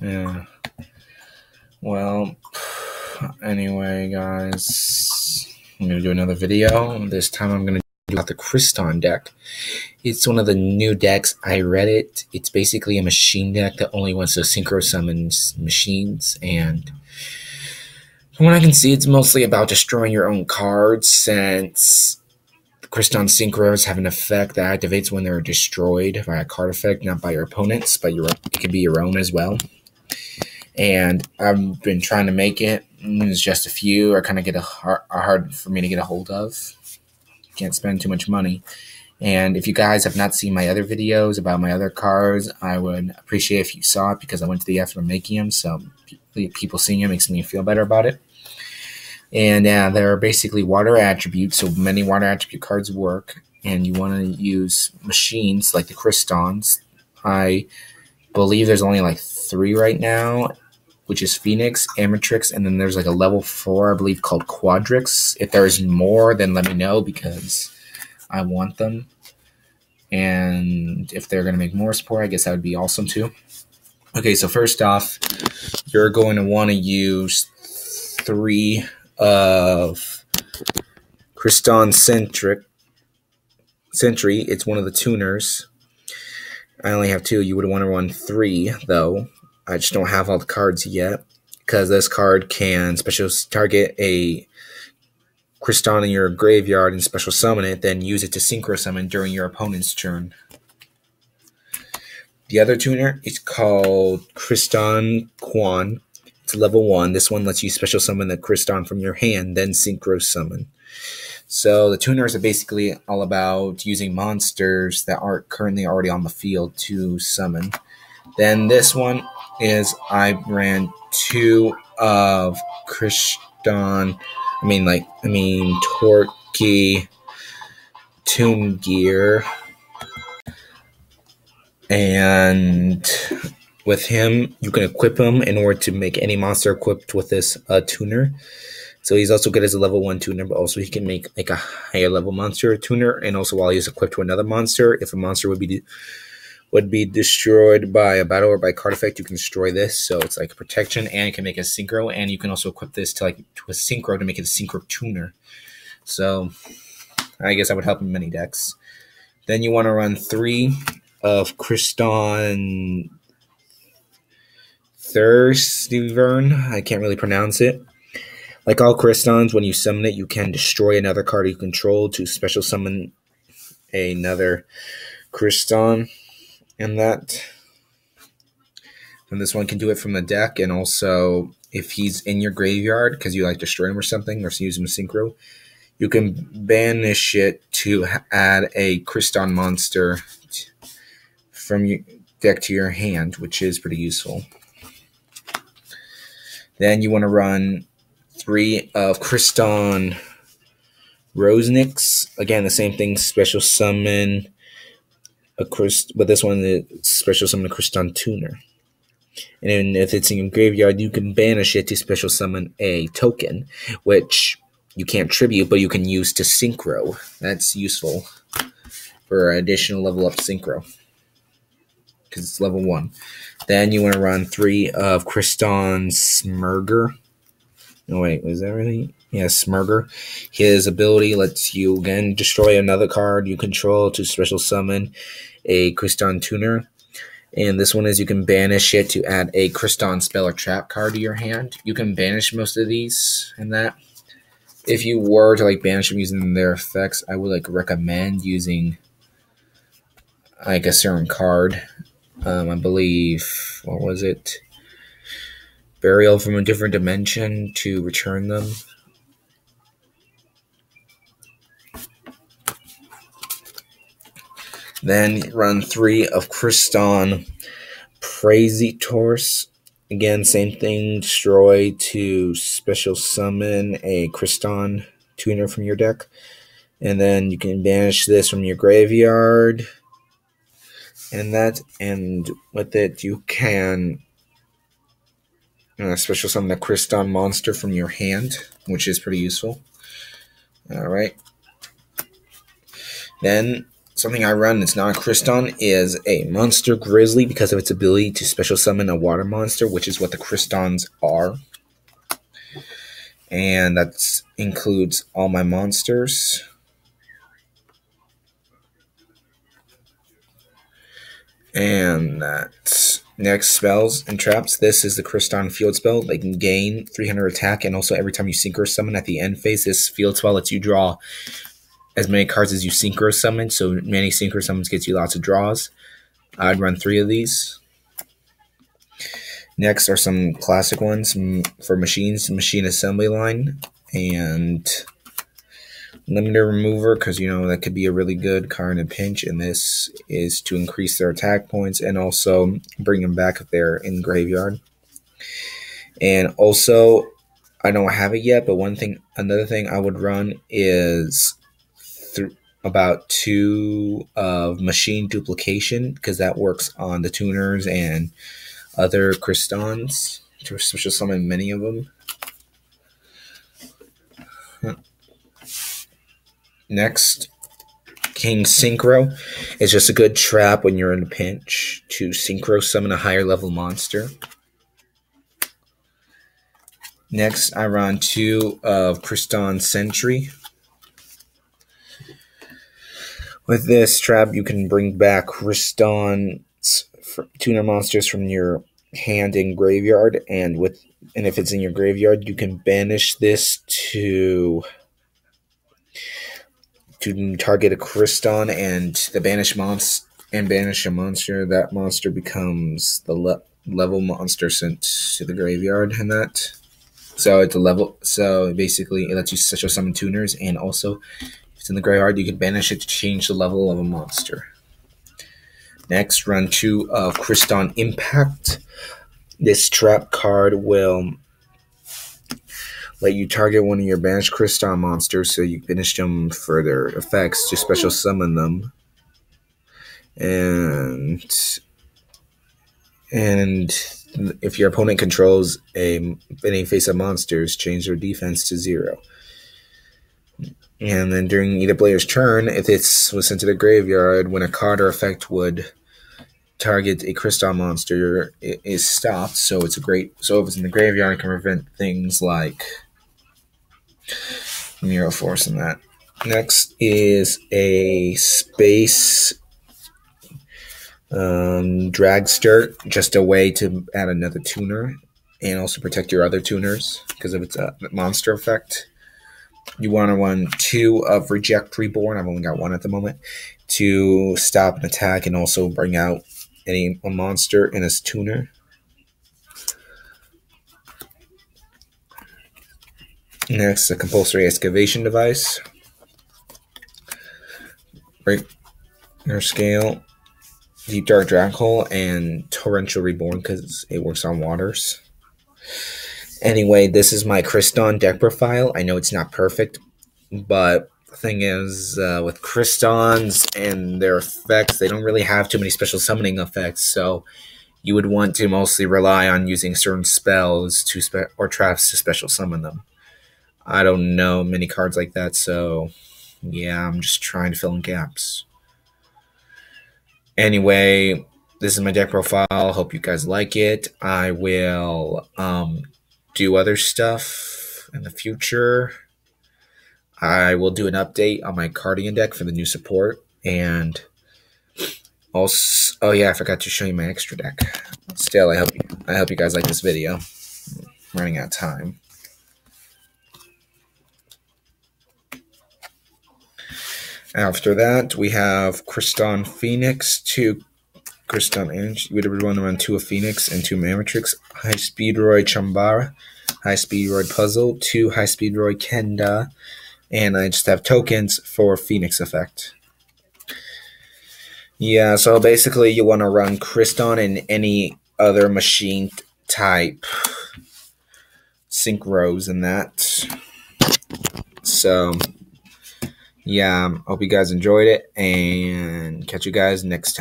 Yeah. Well, anyway, guys, I'm going to do another video. This time I'm going to do about the Crystron Deck. It's one of the new decks. I read it. It's basically a machine deck that only wants to synchro summon machines, and from what I can see, it's mostly about destroying your own cards, since the Crystron Synchros have an effect that activates when they're destroyed by a card effect, not by your opponents, but it could be your own as well. And I've been trying to make it. It's just a few are kind of hard for me to get a hold of. Can't spend too much money. And if you guys have not seen my other videos about my other cards, I would appreciate if you saw it, because I went to the effort of making them. So people seeing it makes me feel better about it. And they're basically water attributes, so many water attribute cards work. And you want to use machines like the Crystons. I believe there's only like 3 right now, which is Phoenix, Amatrix, and then there's like a level 4, I believe, called Quadrix. If there's more, then let me know, because I want them. And if they're going to make more support, I guess that would be awesome too. Okay, so first off, you're going to want to use 3 of Crystron Sentry. It's one of the tuners. I only have 2. You would want to run 3, though. I just don't have all the cards yet, because this card can special target a Crystron in your graveyard and special summon it, then use it to synchro summon during your opponent's turn. The other tuner is called Crystron Quan. It's level 1. This one lets you special summon the Crystron from your hand, then synchro summon. So the tuners are basically all about using monsters that are currently already on the field to summon. Then this one is I ran 2 of Crystron. Torquay Toon Gear. And with him, you can equip him in order to make any monster equipped with this tuner. So he's also good as a level 1 tuner, but also he can make like a higher level monster tuner. And also while he's equipped to another monster, if a monster would be destroyed by a battle or by card effect, you can destroy this. So it's like protection, and you can make a synchro, and you can also equip this to a synchro to make it a synchro tuner. So I guess that would help in many decks. Then you want to run 3 of Crystron Thurstyvern. I can't really pronounce it. Like all Crystons, when you summon it, you can destroy another card you control to special summon another Crystron. And this one can do it from the deck, and also if he's in your graveyard because you like destroy him or something, or use him synchro, you can banish it to add a Crystron monster from your deck to your hand, which is pretty useful. Then you want to run 3 of Crystron Rosnix. Again, the same thing, special summon but this one is special summon a Crystron tuner. And then if it's in your graveyard, you can banish it to special summon a token, which you can't tribute, but you can use to synchro. That's useful for additional level up synchro, because it's level 1. Then you want to run 3 of Crystron Smurger. No, wait, was that really? Yeah, Smurger. His ability lets you, again, destroy another card you control to special summon a Crystron tuner. And this one is you can banish it to add a Crystron spell or trap card to your hand. You can banish most of these and that. If you were to banish them using their effects, I would recommend using a certain card. I believe, what was it? Burial from a different dimension to return them. Then run 3 of Crystron Praetorus. Again, same thing. Destroy to special summon a Crystron tuner from your deck. And then you can banish this from your graveyard. And with it, you can special summon a Crystron monster from your hand, which is pretty useful. Alright. Then something I run that's not a Crystron is a Monster Grizzly because of its ability to special summon a water monster, which is what the Crystrons are. And that includes all my monsters. And that's next, spells and traps. This is the Crystron field spell. They can gain 300 attack, and also every time you synchro summon at the end phase, this field spell lets you draw as many cards as you synchro summon. So many synchro summons gets you lots of draws. I'd run 3 of these. Next are some classic ones for machines, machine assembly line, and limiter remover, because you know that could be a really good card in a pinch, and this is to increase their attack points and also bring them back if they're in graveyard. And also, I don't have it yet, but another thing I would run is about 2 of machine duplication, because that works on the tuners and other Crystrons to special summon many of them. Next, King Synchro is just a good trap when you're in a pinch to synchro summon a higher level monster. Next, I run 2 of Crystron Sentry. With this trap, you can bring back Crystron's tuner monsters from your hand in graveyard, and if it's in your graveyard, you can banish this to target a Crystron and the banish a monster. That monster becomes the level monster sent to the graveyard, and that. So it's a level. So basically, it lets you special summon tuners, and also if it's in the graveyard, you can banish it to change the level of a monster. Next, run 2 of Crystron Impact. This trap card will let you target one of your banished Crystron monsters, so you banish them for their effects to special summon them. And if your opponent controls any face of monsters, change their defense to 0. And then during either player's turn, if it was sent to the graveyard, when a card or effect would target a Crystron monster, it is stopped. So if it's in the graveyard, it can prevent things like Mirror Force and that. Next is a Space Dragster, just a way to add another tuner and also protect your other tuners because of its monster effect. You want to run 2 of Reject Reborn. I've only got 1 at the moment, to stop an attack and also bring out a monster in its tuner. Next, a Compulsory Excavation Device. Break your scale, Deep Dark Drackhole, and Torrential Reborn because it works on waters. Anyway, this is my Crystron deck profile. I know it's not perfect, but the thing is, with Crystrons and their effects, they don't really have too many special summoning effects, so you would want to mostly rely on using certain spells or traps to special summon them. I don't know many cards like that, so yeah, I'm just trying to fill in gaps. Anyway, this is my deck profile. Hope you guys like it. I will do other stuff in the future. I will do an update on my Cardigan deck for the new support, and also, oh yeah, I forgot to show you my extra deck. Still, I hope you guys like this video. I'm running out of time. After that, we have Crystron Phoenix, 2 Crystron Energy. We would want to run 2 of Phoenix and 2 Mammatrix. High Speed Roy Chambara, High Speed Roy Puzzle, 2 High Speed Roy Kenda, and I just have tokens for Phoenix effect. Yeah, so basically you want to run Crystron and any other machine type synchros and that. So yeah, hope you guys enjoyed it, and catch you guys next time.